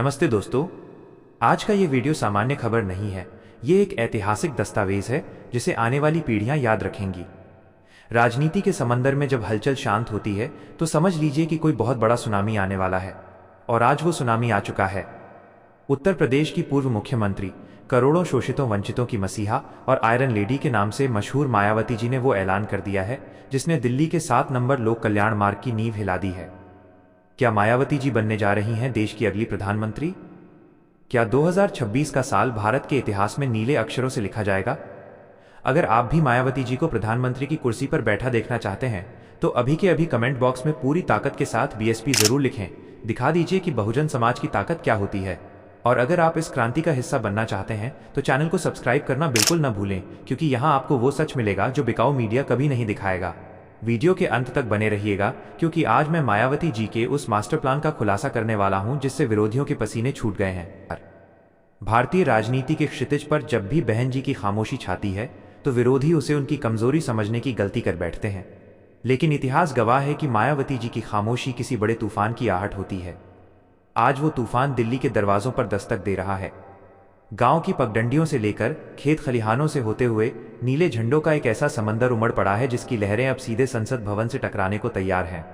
नमस्ते दोस्तों। आज का ये वीडियो सामान्य खबर नहीं है। ये एक ऐतिहासिक दस्तावेज है जिसे आने वाली पीढ़ियां याद रखेंगी। राजनीति के समंदर में जब हलचल शांत होती है तो समझ लीजिए कि कोई बहुत बड़ा सुनामी आने वाला है। और आज वो सुनामी आ चुका है। उत्तर प्रदेश की पूर्व मुख्यमंत्री, करोड़ों शोषितों वंचितों की मसीहा और आयरन लेडी के नाम से मशहूर मायावती जी ने वो ऐलान कर दिया है जिसने दिल्ली के 7 नंबर लोक कल्याण मार्ग की नींव हिला दी है। क्या मायावती जी बनने जा रही हैं देश की अगली प्रधानमंत्री? क्या 2026 का साल भारत के इतिहास में नीले अक्षरों से लिखा जाएगा? अगर आप भी मायावती जी को प्रधानमंत्री की कुर्सी पर बैठा देखना चाहते हैं तो अभी के अभी कमेंट बॉक्स में पूरी ताकत के साथ बीएसपी जरूर लिखें। दिखा दीजिए कि बहुजन समाज की ताकत क्या होती है। और अगर आप इस क्रांति का हिस्सा बनना चाहते हैं तो चैनल को सब्सक्राइब करना बिल्कुल न भूलें, क्योंकि यहाँ आपको वो सच मिलेगा जो बिकाऊ मीडिया कभी नहीं दिखाएगा। वीडियो के अंत तक बने रहिएगा, क्योंकि आज मैं मायावती जी के उस मास्टर प्लान का खुलासा करने वाला हूं जिससे विरोधियों के पसीने छूट गए हैं। भारतीय राजनीति के क्षितिज पर जब भी बहन जी की खामोशी छाती है तो विरोधी उसे उनकी कमजोरी समझने की गलती कर बैठते हैं। लेकिन इतिहास गवाह है कि मायावती जी की खामोशी किसी बड़े तूफान की आहट होती है। आज वो तूफान दिल्ली के दरवाजों पर दस्तक दे रहा है। गांव की पगडंडियों से लेकर खेत खलिहानों से होते हुए नीले झंडों का एक ऐसा समंदर उमड़ पड़ा है जिसकी लहरें अब सीधे संसद भवन से टकराने को तैयार हैं।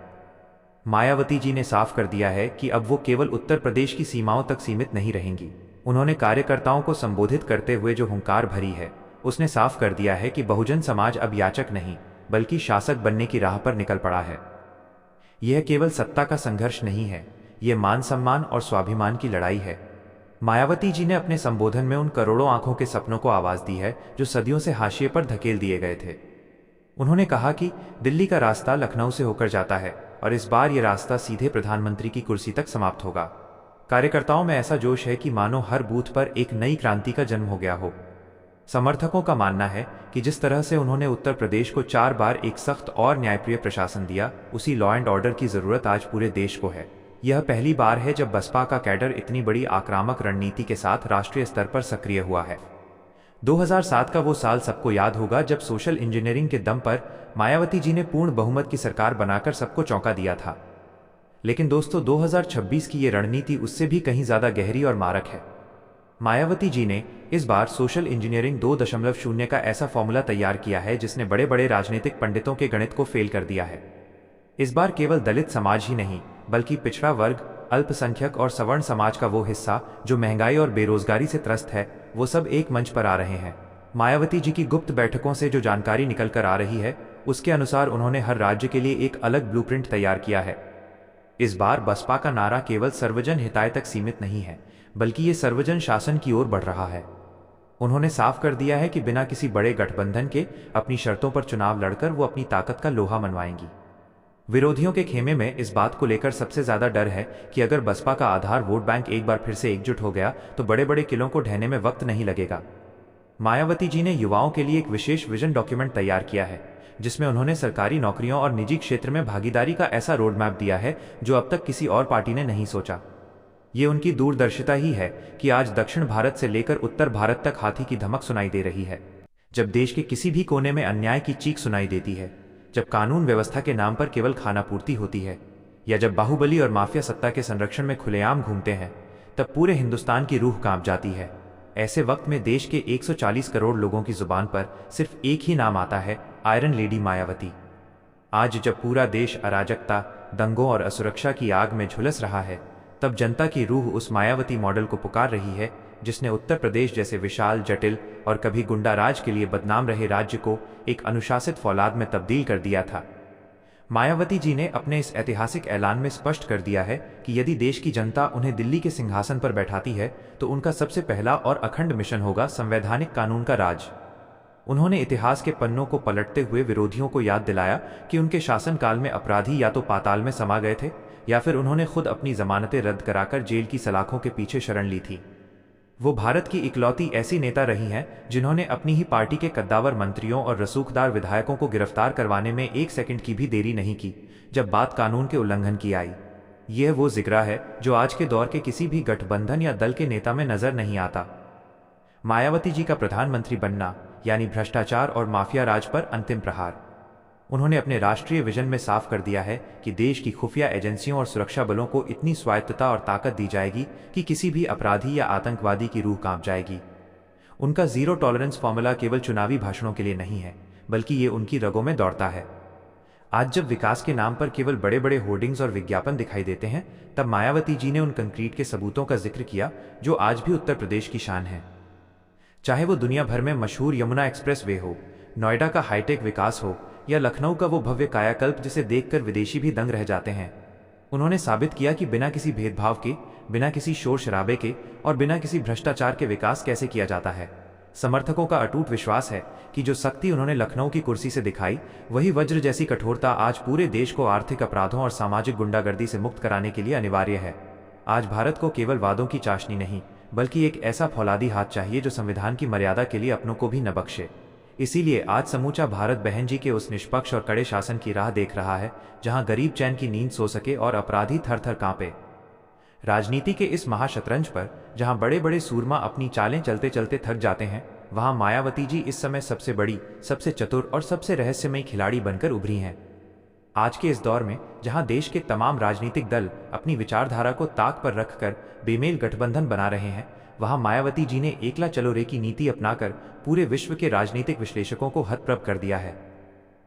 मायावती जी ने साफ कर दिया है कि अब वो केवल उत्तर प्रदेश की सीमाओं तक सीमित नहीं रहेंगी। उन्होंने कार्यकर्ताओं को संबोधित करते हुए जो हुंकार भरी है, उसने साफ कर दिया है कि बहुजन समाज अब याचक नहीं बल्कि शासक बनने की राह पर निकल पड़ा है। यह केवल सत्ता का संघर्ष नहीं है, यह मान सम्मान और स्वाभिमान की लड़ाई है। मायावती जी ने अपने संबोधन में उन करोड़ों आंखों के सपनों को आवाज दी है जो सदियों से हाशिए पर धकेल दिए गए थे। उन्होंने कहा कि दिल्ली का रास्ता लखनऊ से होकर जाता है और इस बार यह रास्ता सीधे प्रधानमंत्री की कुर्सी तक समाप्त होगा। कार्यकर्ताओं में ऐसा जोश है कि मानो हर बूथ पर एक नई क्रांति का जन्म हो गया हो। समर्थकों का मानना है कि जिस तरह से उन्होंने उत्तर प्रदेश को 4 बार एक सख्त और न्यायप्रिय प्रशासन दिया, उसी लॉ एंड ऑर्डर की जरूरत आज पूरे देश को है। यह पहली बार है जब बसपा का कैडर इतनी बड़ी आक्रामक रणनीति के साथ राष्ट्रीय स्तर पर सक्रिय हुआ है। 2007 का वो साल सबको याद होगा जब सोशल इंजीनियरिंग के दम पर मायावती जी ने पूर्ण बहुमत की सरकार बनाकर सबको चौंका दिया था। लेकिन दोस्तों, 2026 की ये रणनीति उससे भी कहीं ज्यादा गहरी और मारक है। मायावती जी ने इस बार सोशल इंजीनियरिंग 2.0 का ऐसा फॉर्मूला तैयार किया है जिसने बड़े बड़े राजनीतिक पंडितों के गणित को फेल कर दिया है। इस बार केवल दलित समाज ही नहीं बल्कि पिछड़ा वर्ग, अल्पसंख्यक और सवर्ण समाज का वो हिस्सा जो महंगाई और बेरोजगारी से त्रस्त है, वो सब एक मंच पर आ रहे हैं। मायावती जी की गुप्त बैठकों से जो जानकारी निकल कर आ रही है, उसके अनुसार उन्होंने हर राज्य के लिए एक अलग ब्लूप्रिंट तैयार किया है। इस बार बसपा का नारा केवल सर्वजन हिताय तक सीमित नहीं है, बल्कि ये सर्वजन शासन की ओर बढ़ रहा है। उन्होंने साफ कर दिया है कि बिना किसी बड़े गठबंधन के अपनी शर्तों पर चुनाव लड़कर वो अपनी ताकत का लोहा मनवाएंगी। विरोधियों के खेमे में इस बात को लेकर सबसे ज्यादा डर है कि अगर बसपा का आधार वोट बैंक एक बार फिर से एकजुट हो गया तो बड़े बड़े किलों को ढहने में वक्त नहीं लगेगा। मायावती जी ने युवाओं के लिए एक विशेष विजन डॉक्यूमेंट तैयार किया है जिसमें उन्होंने सरकारी नौकरियों और निजी क्षेत्र में भागीदारी का ऐसा रोड मैप दिया है जो अब तक किसी और पार्टी ने नहीं सोचा। ये उनकी दूरदर्शिता ही है कि आज दक्षिण भारत से लेकर उत्तर भारत तक हाथी की धमक सुनाई दे रही है। जब देश के किसी भी कोने में अन्याय की चीख सुनाई देती है, जब कानून व्यवस्था के नाम पर केवल खानापूर्ति होती है, या जब बाहुबली और माफिया सत्ता के संरक्षण में खुलेआम घूमते हैं, तब पूरे हिंदुस्तान की रूह कांप जाती है। ऐसे वक्त में देश के 140 करोड़ लोगों की जुबान पर सिर्फ एक ही नाम आता है, आयरन लेडी मायावती। आज जब पूरा देश अराजकता, दंगों और असुरक्षा की आग में झुलस रहा है, तब जनता की रूह उस मायावती मॉडल को पुकार रही है जिसने उत्तर प्रदेश जैसे विशाल, जटिल और कभी गुंडा राज के लिए बदनाम रहे राज्य को एक अनुशासित फौलाद में तब्दील कर दिया था। मायावती जी ने अपने इस ऐतिहासिक ऐलान में स्पष्ट कर दिया है कि यदि देश की जनता उन्हें दिल्ली के सिंहासन पर बैठाती है तो उनका सबसे पहला और अखंड मिशन होगा संवैधानिक कानून का राज। उन्होंने इतिहास के पन्नों को पलटते हुए विरोधियों को याद दिलाया कि उनके शासनकाल में अपराधी या तो पाताल में समा गए थे या फिर उन्होंने खुद अपनी जमानतें रद्द कराकर जेल की सलाखों के पीछे शरण ली थी। वो भारत की इकलौती ऐसी नेता रही हैं जिन्होंने अपनी ही पार्टी के कद्दावर मंत्रियों और रसूखदार विधायकों को गिरफ्तार करवाने में 1 सेकंड की भी देरी नहीं की जब बात कानून के उल्लंघन की आई। यह वो जिगरा है जो आज के दौर के किसी भी गठबंधन या दल के नेता में नजर नहीं आता। मायावती जी का प्रधानमंत्री बनना यानी भ्रष्टाचार और माफिया राज पर अंतिम प्रहार। उन्होंने अपने राष्ट्रीय विजन में साफ कर दिया है कि देश की खुफिया एजेंसियों और सुरक्षा बलों को इतनी स्वायत्तता और ताकत दी जाएगी कि किसी भी अपराधी या आतंकवादी की रूह कांप जाएगी। उनका जीरो टॉलरेंस फॉर्मूला केवल चुनावी भाषणों के लिए नहीं है, बल्कि ये उनकी रगों में दौड़ता है। आज जब विकास के नाम पर केवल बड़े बड़े होर्डिंग्स और विज्ञापन दिखाई देते हैं, तब मायावती जी ने उन कंक्रीट के सबूतों का जिक्र किया जो आज भी उत्तर प्रदेश की शान है। चाहे वो दुनिया भर में मशहूर यमुना एक्सप्रेस वे हो, नोएडा का हाईटेक विकास हो, या लखनऊ का वो भव्य कायाकल्प जिसे देखकर विदेशी भी दंग रह जाते हैं, उन्होंने साबित किया कि बिना किसी भेदभाव के, बिना किसी शोर शराबे के और बिना किसी भ्रष्टाचार के विकास कैसे किया जाता है। समर्थकों का अटूट विश्वास है कि जो शक्ति उन्होंने लखनऊ की कुर्सी से दिखाई, वही वज्र जैसी कठोरता आज पूरे देश को आर्थिक अपराधों और सामाजिक गुंडागर्दी से मुक्त कराने के लिए अनिवार्य है। आज भारत को केवल वादों की चाशनी नहीं, बल्कि एक ऐसा फौलादी हाथ चाहिए जो संविधान की मर्यादा के लिए अपनों को भी न बख्शे। इसीलिए आज समूचा भारत बहन जी के उस निष्पक्ष और कड़े शासन की राह देख रहा है, जहां गरीब चैन की नींद सो सके और अपराधी थर थर कांपे। राजनीति के इस महाशतरंज पर जहां बड़े बड़े सूरमा अपनी चालें चलते चलते थक जाते हैं, वहां मायावती जी इस समय सबसे बड़ी, सबसे चतुर और सबसे रहस्यमयी खिलाड़ी बनकर उभरी हैं। आज के इस दौर में जहां देश के तमाम राजनीतिक दल अपनी विचारधारा को ताक पर रखकर बेमेल गठबंधन बना रहे हैं, वहां मायावती जी ने एकला चलो रे की नीति अपनाकर पूरे विश्व के राजनीतिक विश्लेषकों को हतप्रभ कर दिया है।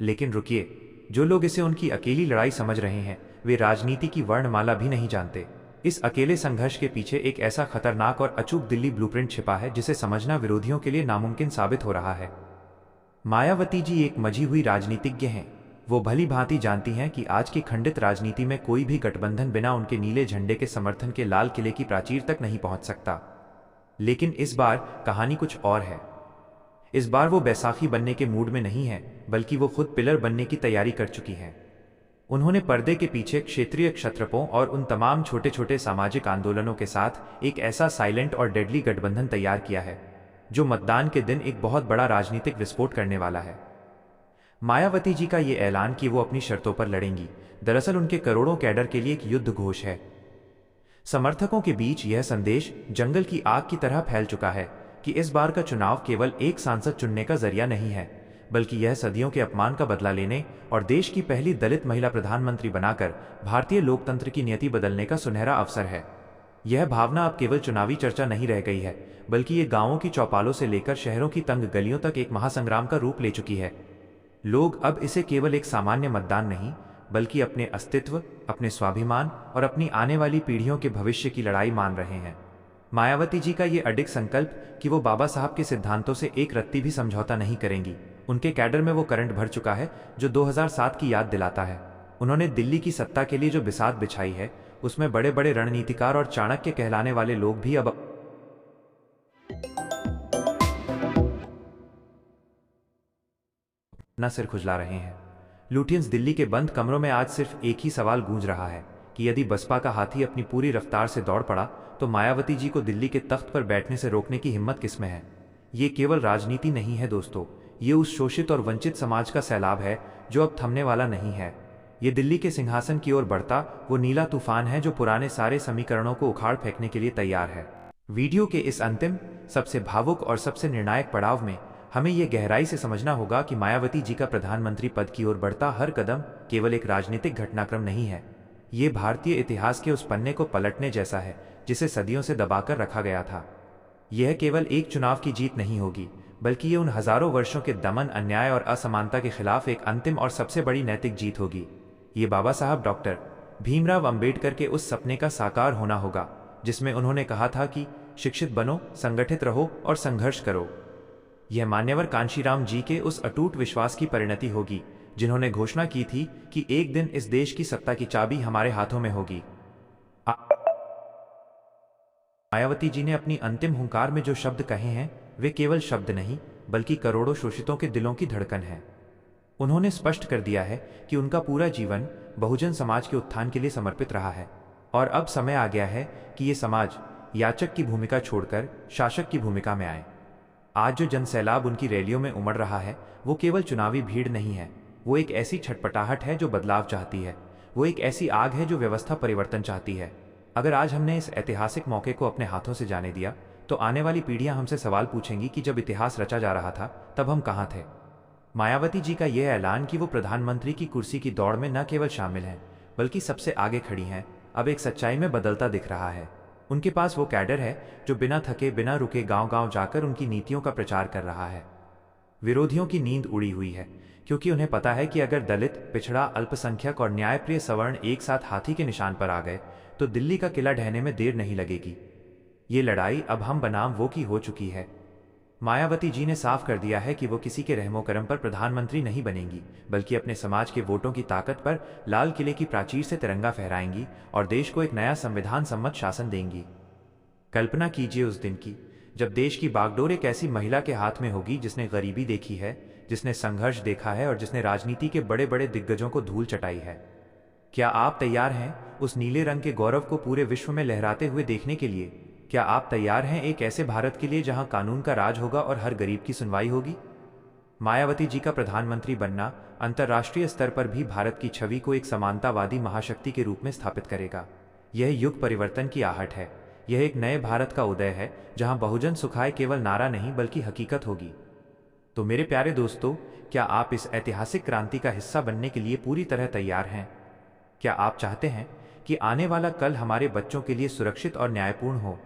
लेकिन रुकिए, जो लोग इसे उनकी अकेली लड़ाई समझ रहे हैं, वे राजनीति की वर्णमाला भी नहीं जानते। इस अकेले संघर्ष के पीछे एक ऐसा खतरनाक और अचूक दिल्ली ब्लूप्रिंट छिपा है जिसे समझना विरोधियों के लिए नामुमकिन साबित हो रहा है। मायावती जी एक मजी हुई राजनीतिज्ञ हैं। वो भली भांति जानती हैं कि आज की खंडित राजनीति में कोई भी गठबंधन बिना उनके नीले झंडे के समर्थन के लाल किले की प्राचीर तक नहीं पहुंच सकता। लेकिन इस बार कहानी कुछ और है। इस बार वो बैसाखी बनने के मूड में नहीं है, बल्कि वो खुद पिलर बनने की तैयारी कर चुकी हैं। उन्होंने पर्दे के पीछे क्षेत्रीय क्षत्रपों और उन तमाम छोटे छोटे सामाजिक आंदोलनों के साथ एक ऐसा साइलेंट और डेडली गठबंधन तैयार किया है जो मतदान के दिन एक बहुत बड़ा राजनीतिक विस्फोट करने वाला है। मायावती जी का ये ऐलान कि वो अपनी शर्तों पर लड़ेंगी, दरअसल उनके करोड़ों कैडर के लिए एक युद्ध घोष है। समर्थकों के बीच यह संदेश जंगल की आग की तरह फैल चुका है कि इस बार का चुनाव केवल एक सांसद चुनने का जरिया नहीं है, बल्कि यह सदियों के अपमान का बदला लेने और देश की पहली दलित महिला प्रधानमंत्री बनाकर भारतीय लोकतंत्र की नियति बदलने का सुनहरा अवसर है। यह भावना अब केवल चुनावी चर्चा नहीं रह गई है, बल्कि ये गांवों की चौपालों से लेकर शहरों की तंग गलियों तक एक महासंग्राम का रूप ले चुकी है। लोग अब इसे केवल एक सामान्य मतदान नहीं, बल्कि अपने अस्तित्व, अपने स्वाभिमान और अपनी आने वाली पीढ़ियों के भविष्य की लड़ाई मान रहे हैं। मायावती जी का ये अडिग संकल्प कि वो बाबा साहब के सिद्धांतों से एक रत्ती भी समझौता नहीं करेंगी, उनके कैडर में वो करंट भर चुका है जो 2007 की याद दिलाता है। उन्होंने दिल्ली की सत्ता के लिए जो बिसात बिछाई है, उसमें बड़े बड़े रणनीतिकार और चाणक्य कहलाने वाले लोग भी अब न सिर खुजला रहे हैं। लुटियंस दिल्ली के बंद कमरों में आज सिर्फ एक ही सवाल गूंज रहा है कि यदि बसपा का हाथी अपनी पूरी रफ्तार से दौड़ पड़ा, तो मायावती जी को दिल्ली के तख्त पर बैठने से रोकने की हिम्मत किसमें है। ये केवल राजनीति नहीं है दोस्तों, ये उस शोषित और वंचित समाज का सैलाब है जो अब थमने वाला नहीं है। ये दिल्ली के सिंहासन की ओर बढ़ता वो नीला तूफान है जो पुराने सारे समीकरणों को उखाड़ फेंकने के लिए तैयार है। वीडियो के इस अंतिम, सबसे भावुक और सबसे निर्णायक पड़ाव में हमें यह गहराई से समझना होगा कि मायावती जी का प्रधानमंत्री पद की ओर बढ़ता हर कदम केवल एक राजनीतिक घटनाक्रम नहीं है। ये भारतीय इतिहास के उस पन्ने को पलटने जैसा है जिसे सदियों से दबाकर रखा गया था। यह केवल एक चुनाव की जीत नहीं होगी, बल्कि ये उन हजारों वर्षों के दमन, अन्याय और असमानता के खिलाफ एक अंतिम और सबसे बड़ी नैतिक जीत होगी। ये बाबा साहब डॉक्टर भीमराव अंबेडकर के उस सपने का साकार होना होगा जिसमें उन्होंने कहा था कि शिक्षित बनो, संगठित रहो और संघर्ष करो। यह मान्यवर कांशीराम जी के उस अटूट विश्वास की परिणति होगी जिन्होंने घोषणा की थी कि एक दिन इस देश की सत्ता की चाबी हमारे हाथों में होगी। मायावती जी ने अपनी अंतिम हुंकार में जो शब्द कहे हैं, वे केवल शब्द नहीं, बल्कि करोड़ों शोषितों के दिलों की धड़कन है। उन्होंने स्पष्ट कर दिया है कि उनका पूरा जीवन बहुजन समाज के उत्थान के लिए समर्पित रहा है और अब समय आ गया है कि ये समाज याचक की भूमिका छोड़कर शासक की भूमिका में आए। आज जो जनसैलाब उनकी रैलियों में उमड़ रहा है, वो केवल चुनावी भीड़ नहीं है, वो एक ऐसी छटपटाहट है जो बदलाव चाहती है। वो एक ऐसी आग है जो व्यवस्था परिवर्तन चाहती है। अगर आज हमने इस ऐतिहासिक मौके को अपने हाथों से जाने दिया, तो आने वाली पीढ़ियां हमसे सवाल पूछेंगी कि जब इतिहास रचा जा रहा था तब हम कहाँ थे। मायावती जी का यह ऐलान कि वो प्रधानमंत्री की कुर्सी की दौड़ में न केवल शामिल हैं बल्कि सबसे आगे खड़ी हैं, अब एक सच्चाई में बदलता दिख रहा है। उनके पास वो कैडर है जो बिना थके बिना रुके गांव-गांव जाकर उनकी नीतियों का प्रचार कर रहा है। विरोधियों की नींद उड़ी हुई है, क्योंकि उन्हें पता है कि अगर दलित, पिछड़ा, अल्पसंख्यक और न्यायप्रिय सवर्ण एक साथ हाथी के निशान पर आ गए तो दिल्ली का किला ढहने में देर नहीं लगेगी। ये लड़ाई अब हम बनाम वो की हो चुकी है। मायावती जी ने साफ कर दिया है कि वो किसी के रहमो करम पर प्रधानमंत्री नहीं बनेंगी, बल्कि अपने समाज के वोटों की ताकत पर लाल किले की प्राचीर से तिरंगा फहराएंगी और देश को एक नया संविधान सम्मत शासन देंगी। कल्पना कीजिए उस दिन की, जब देश की बागडोर एक ऐसी महिला के हाथ में होगी जिसने गरीबी देखी है, जिसने संघर्ष देखा है और जिसने राजनीति के बड़े बड़े दिग्गजों को धूल चटाई है। क्या आप तैयार हैं उस नीले रंग के गौरव को पूरे विश्व में लहराते हुए देखने के लिए? क्या आप तैयार हैं एक ऐसे भारत के लिए जहां कानून का राज होगा और हर गरीब की सुनवाई होगी? मायावती जी का प्रधानमंत्री बनना अंतर्राष्ट्रीय स्तर पर भी भारत की छवि को एक समानतावादी महाशक्ति के रूप में स्थापित करेगा। यह युग परिवर्तन की आहट है। यह एक नए भारत का उदय है जहां बहुजन सुखाए केवल नारा नहीं बल्कि हकीकत होगी। तो मेरे प्यारे दोस्तों, क्या आप इस ऐतिहासिक क्रांति का हिस्सा बनने के लिए पूरी तरह तैयार हैं? क्या आप चाहते हैं कि आने वाला कल हमारे बच्चों के लिए सुरक्षित और न्यायपूर्ण हो?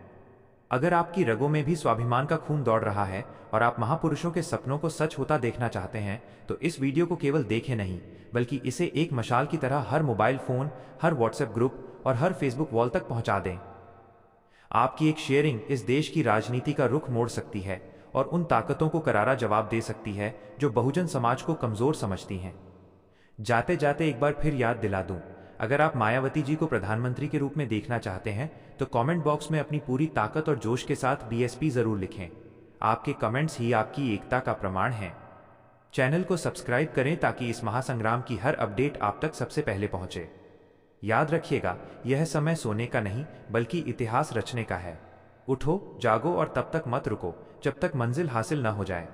अगर आपकी रगों में भी स्वाभिमान का खून दौड़ रहा है और आप महापुरुषों के सपनों को सच होता देखना चाहते हैं, तो इस वीडियो को केवल देखें नहीं, बल्कि इसे एक मशाल की तरह हर मोबाइल फोन, हर व्हाट्सएप ग्रुप और हर फेसबुक वॉल तक पहुंचा दें। आपकी एक शेयरिंग इस देश की राजनीति का रुख मोड़ सकती है और उन ताकतों को करारा जवाब दे सकती है जो बहुजन समाज को कमजोर समझती हैं। जाते जाते एक बार फिर याद दिला दूं, अगर आप मायावती जी को प्रधानमंत्री के रूप में देखना चाहते हैं तो कमेंट बॉक्स में अपनी पूरी ताकत और जोश के साथ बीएसपी जरूर लिखें। आपके कमेंट्स ही आपकी एकता का प्रमाण हैं। चैनल को सब्सक्राइब करें ताकि इस महासंग्राम की हर अपडेट आप तक सबसे पहले पहुंचे। याद रखिएगा, यह समय सोने का नहीं बल्कि इतिहास रचने का है। उठो, जागो और तब तक मत रुको जब तक मंजिल हासिल न हो जाए।